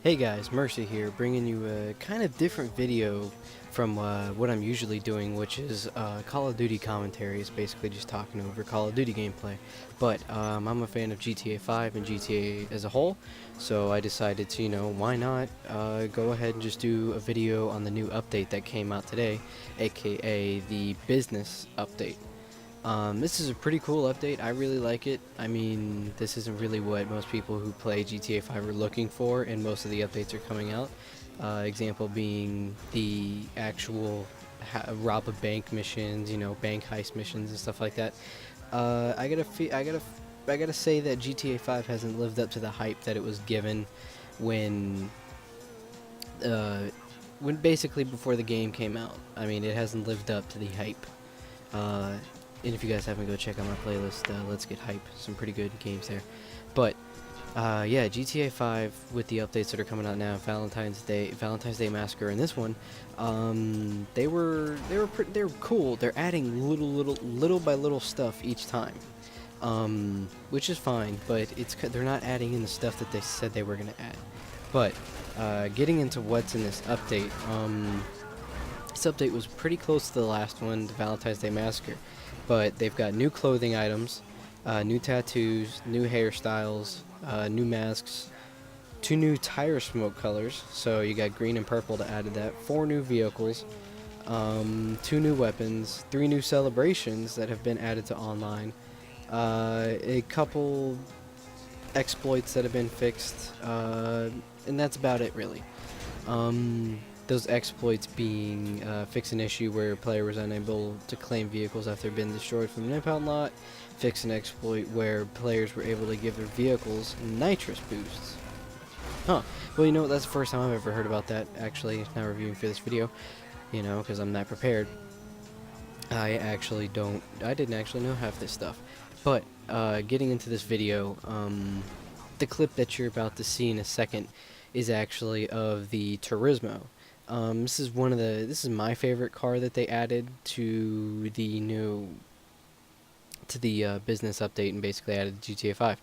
Hey guys, Mercy here, bringing you a kind of different video from what I'm usually doing, which is Call of Duty commentary. It's basically just talking over Call of Duty gameplay. But I'm a fan of GTA 5 and GTA as a whole, so I decided to, why not go ahead and just do a video on the new update that came out today, aka the business update. This is a pretty cool update. I really like it. I mean, this isn't really what most people who play GTA 5 are looking for, and most of the updates are coming out. Example being the actual rob a bank missions, bank heist missions and stuff like that. I gotta say that GTA 5 hasn't lived up to the hype that it was given when, uh, when basically before the game came out. I mean, it hasn't lived up to the hype. Uh, and if you guys haven't, go check out my playlist, Let's Get Hype. Some pretty good games there. But yeah, GTA 5 with the updates that are coming out now, Valentine's Day Massacre, and this one, they were cool. They're adding little by little stuff each time, which is fine. But they're not adding in the stuff that they said they were gonna add. But getting into what's in this update, this update was pretty close to the last one, the Valentine's Day Massacre. But they've got new clothing items, new tattoos, new hairstyles, new masks, 2 new tire smoke colors, so you got green and purple to add to that, 4 new vehicles, 2 new weapons, 3 new celebrations that have been added to online, a couple exploits that have been fixed, and that's about it really. Those exploits being fix an issue where a player was unable to claim vehicles after they've been destroyed from an impound lot, fix an exploit where players were able to give their vehicles nitrous boosts. Huh. Well, that's the first time I've ever heard about that, actually, now reviewing for this video, because I'm not prepared. I didn't actually know half this stuff. But, getting into this video, the clip that you're about to see in a second is actually of the Turismo. This is my favorite car that they added to the business update and basically added to GTA 5.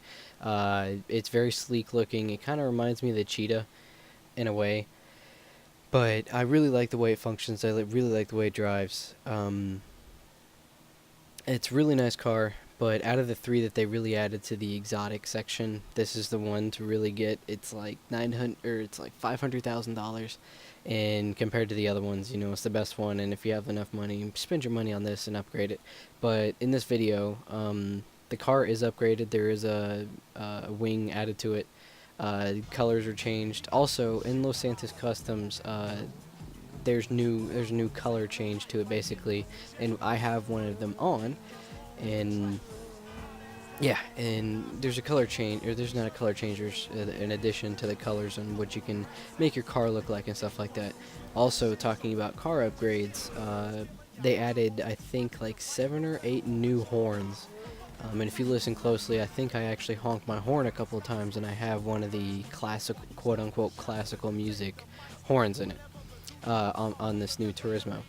It's very sleek looking. It kind of reminds me of the Cheetah in a way, but I really like the way it functions. Really like the way it drives. It's a really nice car, but out of the 3 that they really added to the exotic section, this is the one to really get. It's like $500,000, and compared to the other ones, it's the best one. And if you have enough money, spend your money on this and upgrade it. But in this video, the car is upgraded. There is a wing added to it. Colors are changed. Also, in Los Santos Customs, there's new color change to it basically, and I have one of them on, and yeah, and there's a color change, or there's not a color change, there's an addition to the colors on what you can make your car look like and stuff like that. Also, talking about car upgrades, they added, I think, like 7 or 8 new horns. And if you listen closely, I think I actually honked my horn a couple of times, and I have one of the classic, quote-unquote classical music horns in it. On this new Turismo.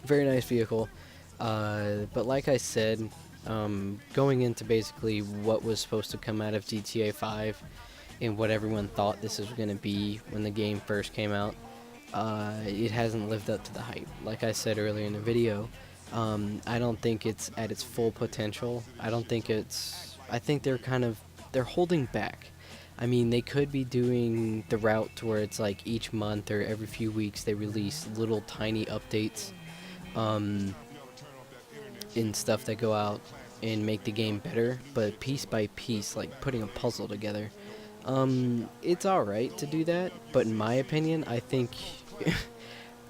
Very nice vehicle, but like I said, going into basically what was supposed to come out of GTA 5 and what everyone thought this was going to be when the game first came out, it hasn't lived up to the hype. Like I said earlier in the video, I don't think it's at its full potential. I think they're holding back. I mean, they could be doing the route to where it's like each month or every few weeks they release little tiny updates in stuff that go out and make the game better, but piece by piece, like putting a puzzle together. It's alright to do that, but in my opinion, I think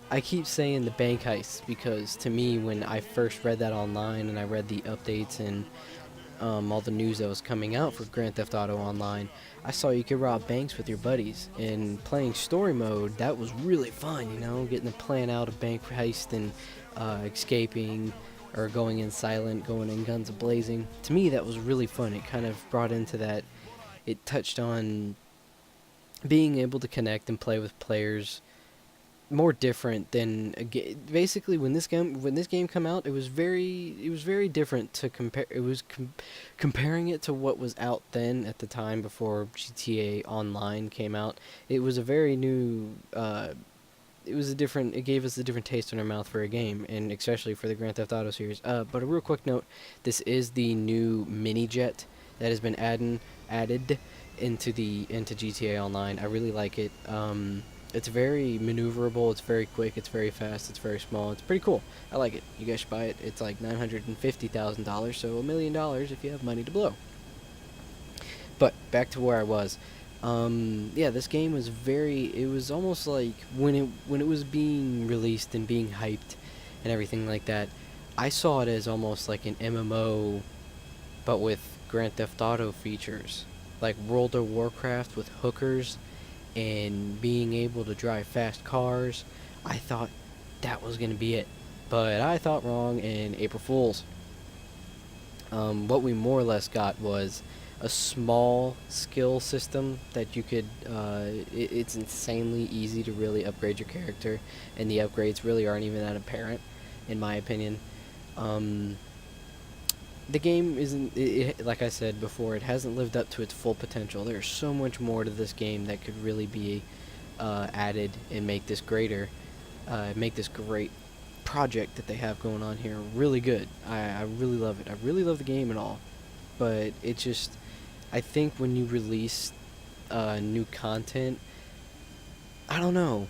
I keep saying the bank heist because to me, when I first read that online and I read the updates and all the news that was coming out for Grand Theft Auto Online, I saw you could rob banks with your buddies, and playing story mode, that was really fun, getting to plan out a bank heist and escaping or going in silent, going in guns a-blazing. To me, that was really fun. It kind of brought into that, it touched on being able to connect and play with players more different than basically when this game come out, it was very different to compare. It was comparing it to what was out then at the time before GTA Online came out. It was a very new. It gave us a different taste in our mouth for a game, and especially for the Grand Theft Auto series. But a real quick note: this is the new mini jet that has been added into GTA Online. I really like it. It's very maneuverable. It's very quick. It's very fast. It's very small. It's pretty cool. I like it. You guys should buy it. It's like $950,000, so $1 million if you have money to blow. But back to where I was. Yeah, this game was very. It was almost like when it was being released and being hyped and everything like that. I saw it as almost like an MMO, but with Grand Theft Auto features, like World of Warcraft with hookers and being able to drive fast cars. I thought that was gonna be it, but I thought wrong. And April Fools. What we more or less got was a small skill system that you could. It's insanely easy to really upgrade your character, and the upgrades really aren't even that apparent, in my opinion. Um, the game isn't. Like I said before, it hasn't lived up to its full potential. There's so much more to this game that could really be added and make this greater, make this great project that they have going on here really good. I really love it. I really love the game and all, but it just, I think when you release new content, I don't know.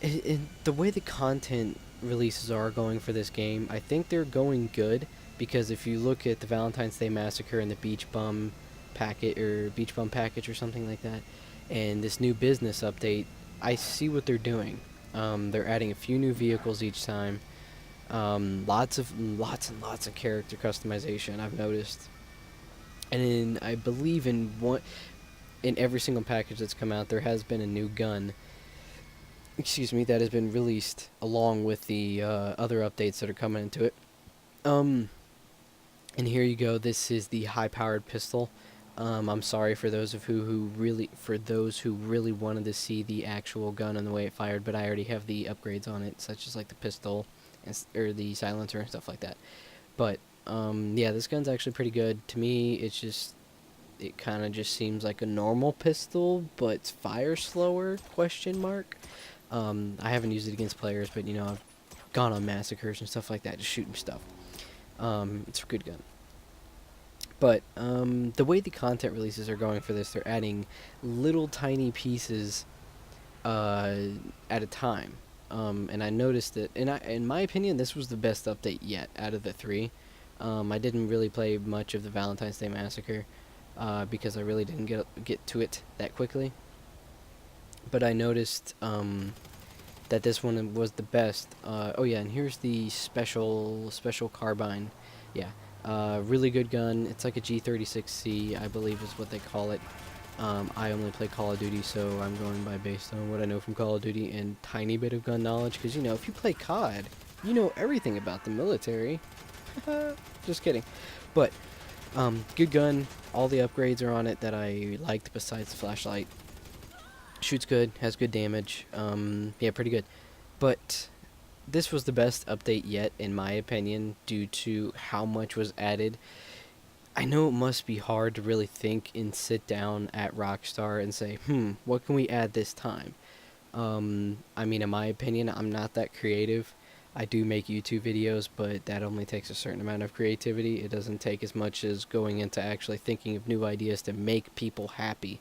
The way the content releases are going for this game, I think they're going good because if you look at the Valentine's Day Massacre and the Beach Bum package or something like that, and this new business update, I see what they're doing. They're adding a few new vehicles each time. Lots of character customization I've noticed, and I believe in every single package that's come out, there has been a new gun. Excuse me, that has been released along with the other updates that are coming into it. Um, and here you go. This is the high-powered pistol. I'm sorry for those who really wanted to see the actual gun and the way it fired, but I already have the upgrades on it, such as like the pistol or the silencer and stuff like that. But yeah, this gun's actually pretty good. To me, it kind of just seems like a normal pistol, but it's fire slower? Question mark. I haven't used it against players, but I've gone on massacres and stuff like that, just shooting stuff. It's a good gun. But the way the content releases are going for this, they're adding little tiny pieces at a time. And I noticed that, in my opinion, this was the best update yet out of the three. I didn't really play much of the Valentine's Day Massacre because I really didn't get to it that quickly. But I noticed that this one was the best. Oh yeah, and here's the special carbine. Yeah, really good gun. It's like a G36C, I believe is what they call it. I only play Call of Duty, so I'm going by based on what I know from Call of Duty and tiny bit of gun knowledge. Because if you play COD, you know everything about the military. Just kidding. But good gun. All the upgrades are on it that I liked besides the flashlight. Shoots good, has good damage. Yeah, pretty good. But this was the best update yet, in my opinion, due to how much was added. I know it must be hard to really think and sit down at Rockstar and say, what can we add this time? I mean, in my opinion, I'm not that creative. I do make YouTube videos, but that only takes a certain amount of creativity. It doesn't take as much as going into actually thinking of new ideas to make people happy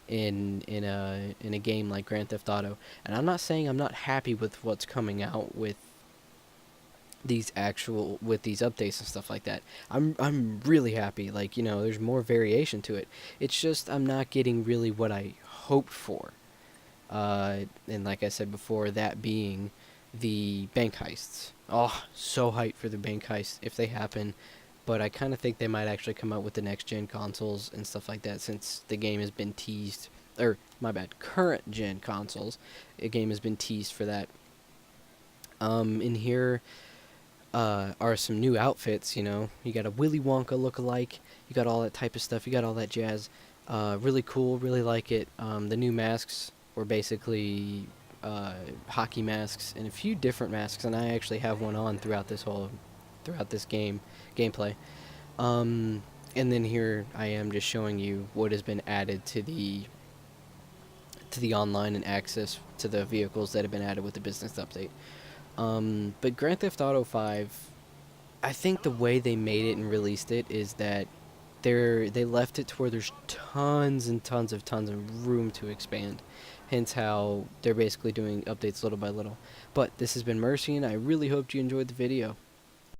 in a game like Grand Theft Auto. And I'm not saying I'm not happy with what's coming out with these updates and stuff like that. I'm really happy. Like, there's more variation to it. It's just I'm not getting really what I hoped for. And like I said before, that being the bank heists. Oh, so hyped for the bank heists if they happen. But I kind of think they might actually come out with the next gen consoles and stuff like that, since the game has been teased. Or, my bad, current gen consoles. The game has been teased for that. In here are some new outfits, You got a Willy Wonka look-alike. You got all that type of stuff. You got all that jazz. Really cool. Really like it. The new masks were basically hockey masks and a few different masks, and I actually have one on throughout this gameplay. Um, and then here I am just showing you what has been added to the online and access to the vehicles that have been added with the business update. But Grand Theft Auto 5, I think the way they made it and released it is that they left it to where there's tons of room to expand. Hence how they're basically doing updates little by little. But this has been Mercy, and I really hoped you enjoyed the video.